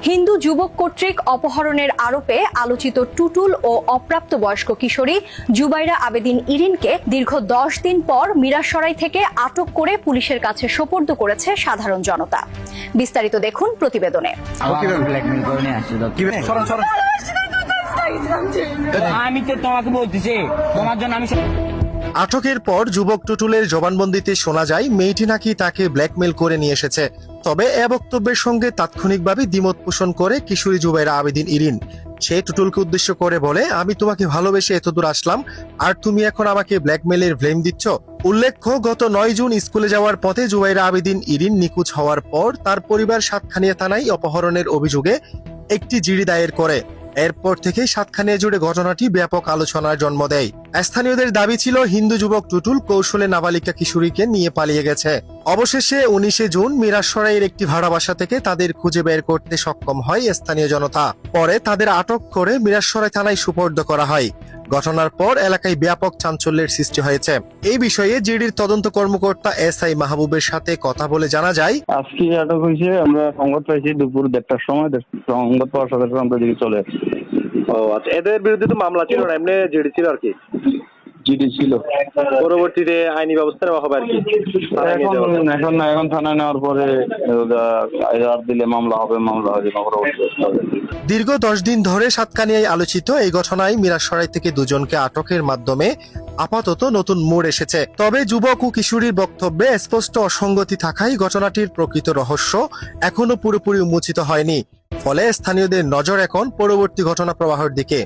হিন্দু যুবক কর্তৃক অপহরণের আরোপে আলোচিত টুটুল ও অপ্রাপ্তবয়স্ক কিশোরী জুবাইরা আবেদিন ইরিনকে দীর্ঘ 10 দিন পর মিরাসরাই থেকে আটক করে পুলিশের কাছে সোপর্দ করেছে সাধারণ জনতা। বিস্তারিত দেখুন প্রতিবেদনে। আমি তো তোমাকে বলতেছি তোমার জন্য আমি আটকের পর যুবক টুটুলের জবানবন্দিতে শোনা যায় মেয়েটি নাকি তাকে ব্ল্যাকমেল করে নিয়ে এসেছে। তবে এ বক্তব্যের সঙ্গে তাৎক্ষণিকভাবে দ্বিমত পোষণ করে কিশোরী জুবাইরা আবেদিন ইরিন। সে টুটুলকে উদ্দেশ্য করে বলে, আমি তোমাকে ভালোবেসে এতদূর আসলাম আর তুমি এখন আমাকে ব্ল্যাকমেলের ব্লেম দিচ্ছ। উল্লেখ্য, গত 9 জুন স্কুলে যাওয়ার পথে জুবাইরা আবেদিন ইরিন নিখোঁজ হওয়ার পর তার পরিবার সাতখানিয়া থানায় অপহরণের অভিযোগে একটি জিডি দায়ের করে। এরপর থেকে সাতখানিয়া জুড়ে ঘটনাটি ব্যাপক আলোচনার জন্ম দেয়। স্থানীয়দের দাবি ছিল হিন্দু যুবক টুটুল কৌশলে নাবালিকা কিশোরীকে নিয়ে পালিয়ে গেছে। অবশেষে 19 জুন মিরাসরাইয়ের একটি ভাড়া বাসা থেকে তাদের খুঁজে বের করতে সক্ষম হয় স্থানীয় জনতা। পরে তাদের আটক করে মিরাসরাই থানায় সুপর্দ করা হয়। ঘটনার পর এলাকায় ব্যাপক চাঞ্চল্যের সৃষ্টি হয়েছে। এই বিষয়ে জিডির তদন্ত কর্মকর্তা এসআই মাহবুবের সাথে কথা বলে জানা যায়, আজকে আটক হয়েছে। আমরা সংবাদ পাইছি দুপুর 1টার সময়। সংবাদ পাওয়ার সাথে সাথে আমরা দিকে চলে আসছি। ও আচ্ছা, এদের বিরুদ্ধে তো মামলা ছিল না, এমনি জিডি ছিল আর কি। জিডি ছিল, পরবর্তীতে আইনি ব্যবস্থা নেওয়া হবে আর কি। এখন থানায় নেওয়ার পরে আর দিলে মামলা হবে। দীর্ঘ 10 দিন ধরে সাতকানিয়ায় আলোচিত এই ঘটনায় মিরাসরাই থেকে দুজনকে আটকের মাধ্যমে আপাতত নতুন মোড় এসেছে। তবে যুবক ও কিশোরীর বক্তব্যে স্পষ্ট অসঙ্গতি থাকায় ঘটনাটির প্রকৃত রহস্য এখনো পুরোপুরি উন্মোচিত হয়নি। ফলে স্থানীয়দের নজর এখন পরবর্তী ঘটনা প্রবাহের দিকে।